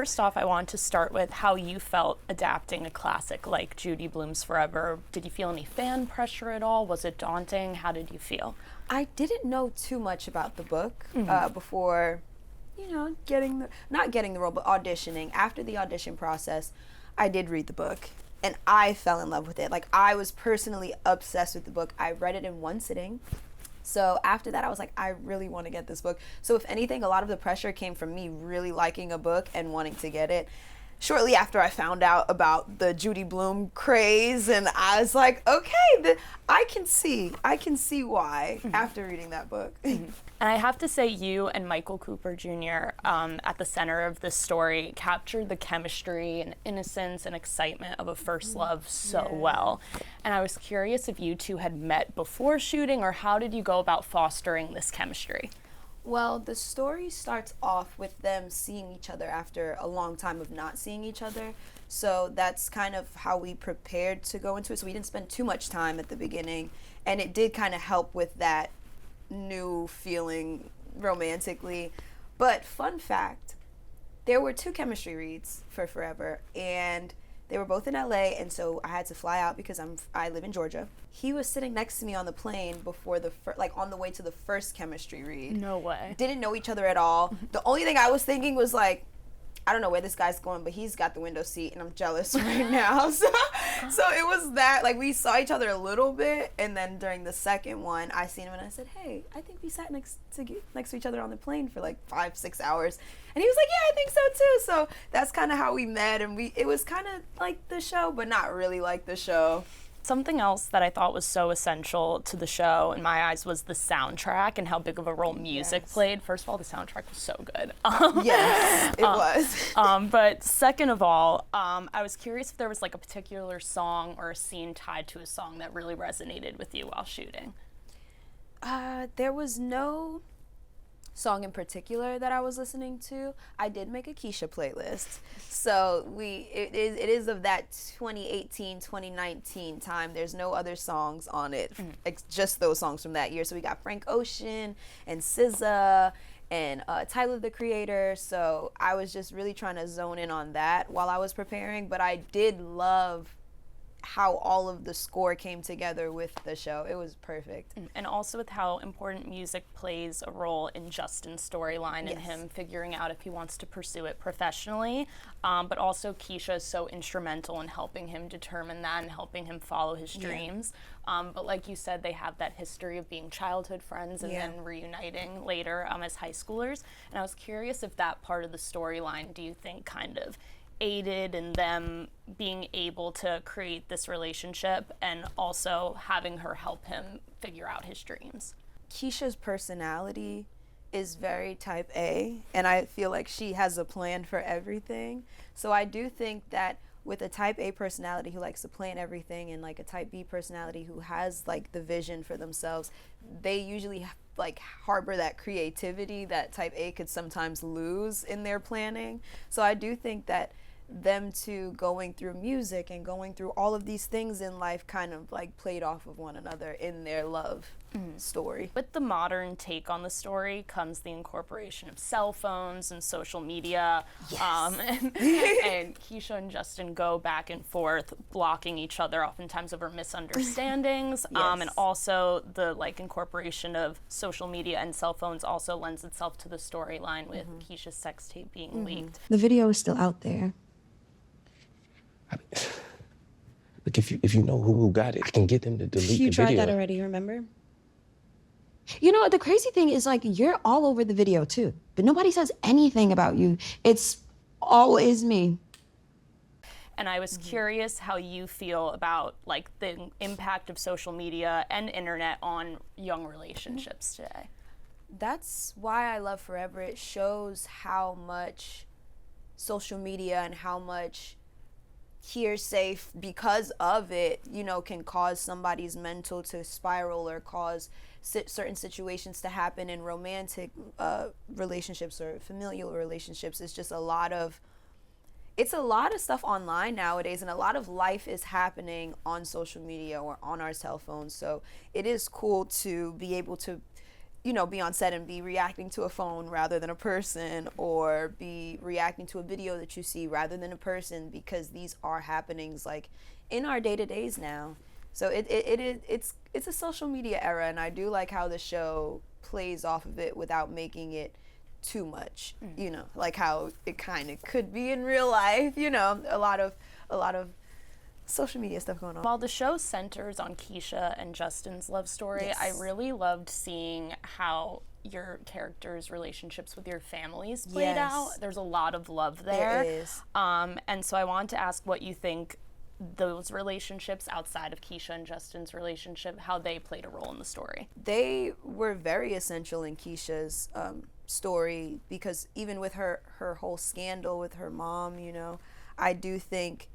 first off, I want to start with how you felt adapting a classic like Judy Blume's Forever. Did you feel any fan pressure at all? Was it daunting? How did you feel? I didn't know too much about the book before, not getting the role, but auditioning. After the audition process, I did read the book, and I fell in love with it. Like, I was personally obsessed with the book. I read it in one sitting. So after that, I was like, I really want to get this book. So if anything, a lot of the pressure came from me really liking a book and wanting to get it. Shortly after I found out about the Judy Blume craze, and I was like, okay, I can see why after reading that book. And I have to say, you and Michael Cooper Jr. At the center of this story captured the chemistry and innocence and excitement of a first love so well. And I was curious if you two had met before shooting, or how did you go about fostering this chemistry? Well, the story starts off with them seeing each other after a long time of not seeing each other. So that's kind of how we prepared to go into it. So we didn't spend too much time at the beginning. And it did kind of help with that new feeling romantically. But fun fact, there were 2 chemistry reads for Forever, and they were both in LA, and so I had to fly out because I live in Georgia. He was sitting next to me on the plane before on the way to the first chemistry read. No way. Didn't know each other at all. The only thing I was thinking was like, I don't know where this guy's going, but he's got the window seat, and I'm jealous right now. So it was that, like, we saw each other a little bit, and then during the second one, I seen him, and I said, hey, I think we sat next to each other on the plane for like 5-6 hours. And he was like, yeah, I think so too. So that's kind of how we met, and it was kind of like the show, but not really like the show. Something else that I thought was so essential to the show, in my eyes, was the soundtrack and how big of a role music played. First of all, the soundtrack was so good. Yes, it was. But second of all, I was curious if there was like a particular song or a scene tied to a song that really resonated with you while shooting. There was no song in particular that I was listening to. I did make a Keisha playlist, so it is of that 2018 2019 time. There's no other songs on it, it's just those songs from that year. So we got Frank Ocean and SZA and Tyler the Creator, so I was just really trying to zone in on that while I was preparing. But I did love how all of the score came together with the show. It was perfect. And also with how important music plays a role in Justin's storyline and him figuring out if he wants to pursue it professionally. But also Keisha is so instrumental in helping him determine that and helping him follow his dreams. But like you said, they have that history of being childhood friends and then reuniting later as high schoolers. And I was curious if that part of the storyline, do you think, kind of aided in them being able to create this relationship and also having her help him figure out his dreams? Keisha's personality is very type A, and I feel like she has a plan for everything. So I do think that with a type A personality who likes to plan everything, and like a type B personality who has like the vision for themselves, they usually like harbor that creativity that type A could sometimes lose in their planning. So I do think that them two going through music and going through all of these things in life kind of like played off of one another in their love story. With the modern take on the story comes the incorporation of cell phones and social media. And Keisha and Justin go back and forth, blocking each other oftentimes over misunderstandings. And also the like incorporation of social media and cell phones also lends itself to the storyline with Keisha's sex tape being leaked. The video is still out there. Look, if you know who got it, I can get them to delete the video. You tried that already, remember? You know, the crazy thing is, like, you're all over the video, too. But nobody says anything about you. It's always me. And I was curious how you feel about, like, the impact of social media and internet on young relationships today. That's why I love Forever. It shows how much social media and how much hearsay because of it, you know, can cause somebody's mental to spiral or cause certain situations to happen in romantic relationships or familial relationships. It's just a lot of stuff online nowadays, and a lot of life is happening on social media or on our cell phones. So it is cool to be able to you know, be on set and be reacting to a phone rather than a person, or be reacting to a video that you see rather than a person, because these are happenings like in our day-to-days now. So it's a social media era, and I do like how the show plays off of it without making it too much, you know, like how it kind of could be in real life, you know, a lot of social media stuff going on. While the show centers on Keisha and Justin's love story, Yes. I really loved seeing how your characters' relationships with your families played Yes. out. There's a lot of love there. There is. And so I wanted to ask what you think those relationships outside of Keisha and Justin's relationship, how they played a role in the story. They were very essential in Keisha's story, because even with her whole scandal with her mom, you know, I do think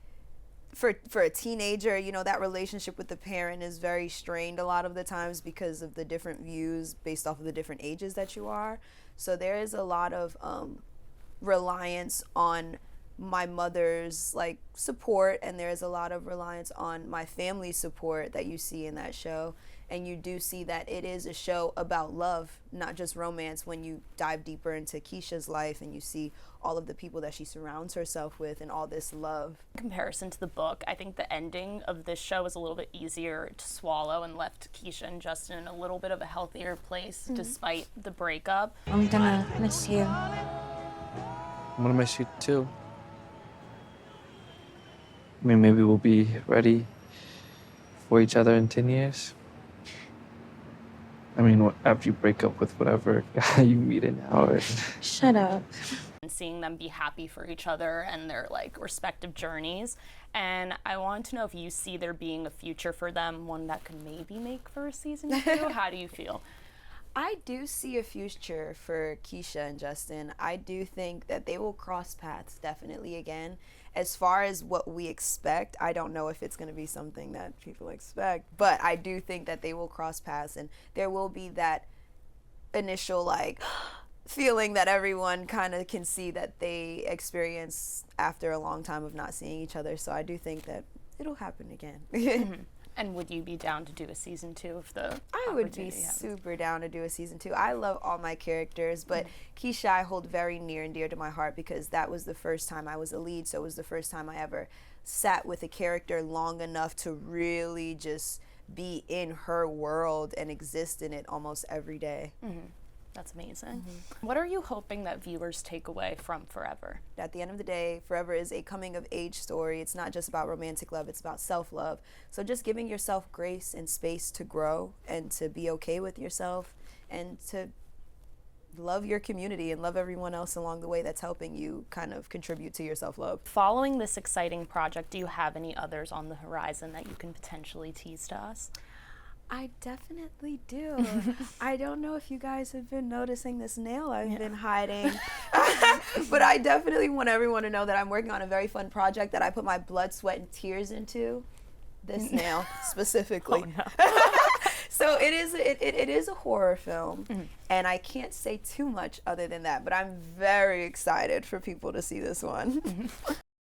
for a teenager, you know, that relationship with the parent is very strained a lot of the times because of the different views based off of the different ages that you are. So there is a lot of reliance on my mother's like support, and there's a lot of reliance on my family's support that you see in that show. And you do see that it is a show about love, not just romance, when you dive deeper into Keisha's life and you see all of the people that she surrounds herself with and all this love. In comparison to the book, I think the ending of this show was a little bit easier to swallow and left Keisha and Justin in a little bit of a healthier place despite the breakup. I'm gonna miss you. I'm gonna miss you too. I mean, maybe we'll be ready for each other in 10 years. I mean, after you break up with whatever guy you meet in Howard. Shut up. And seeing them be happy for each other and their like respective journeys. And I want to know if you see there being a future for them, one that could maybe make for a season 2. How do you feel? I do see a future for Keisha and Justin. I do think that they will cross paths definitely again. As far as what we expect, I don't know if it's going to be something that people expect, but I do think that they will cross paths, and there will be that initial like feeling that everyone kind of can see that they experience after a long time of not seeing each other. So I do think that it'll happen again. And would you be down to do a season 2 if the I would be opportunity happens? super down to do a season 2. I love all my characters, but Keisha I hold very near and dear to my heart, because that was the first time I was a lead, so it was the first time I ever sat with a character long enough to really just be in her world and exist in it almost every day. That's amazing. What are you hoping that viewers take away from Forever? At the end of the day, Forever is a coming of age story. It's not just about romantic love, it's about self-love. So just giving yourself grace and space to grow and to be okay with yourself, and to love your community and love everyone else along the way that's helping you kind of contribute to your self-love. Following this exciting project, do you have any others on the horizon that you can potentially tease to us? I definitely do. I don't know if you guys have been noticing this nail I've been hiding, but I definitely want everyone to know that I'm working on a very fun project that I put my blood, sweat, and tears into. This nail specifically. Oh, no. So it is a horror film, and I can't say too much other than that, but I'm very excited for people to see this one.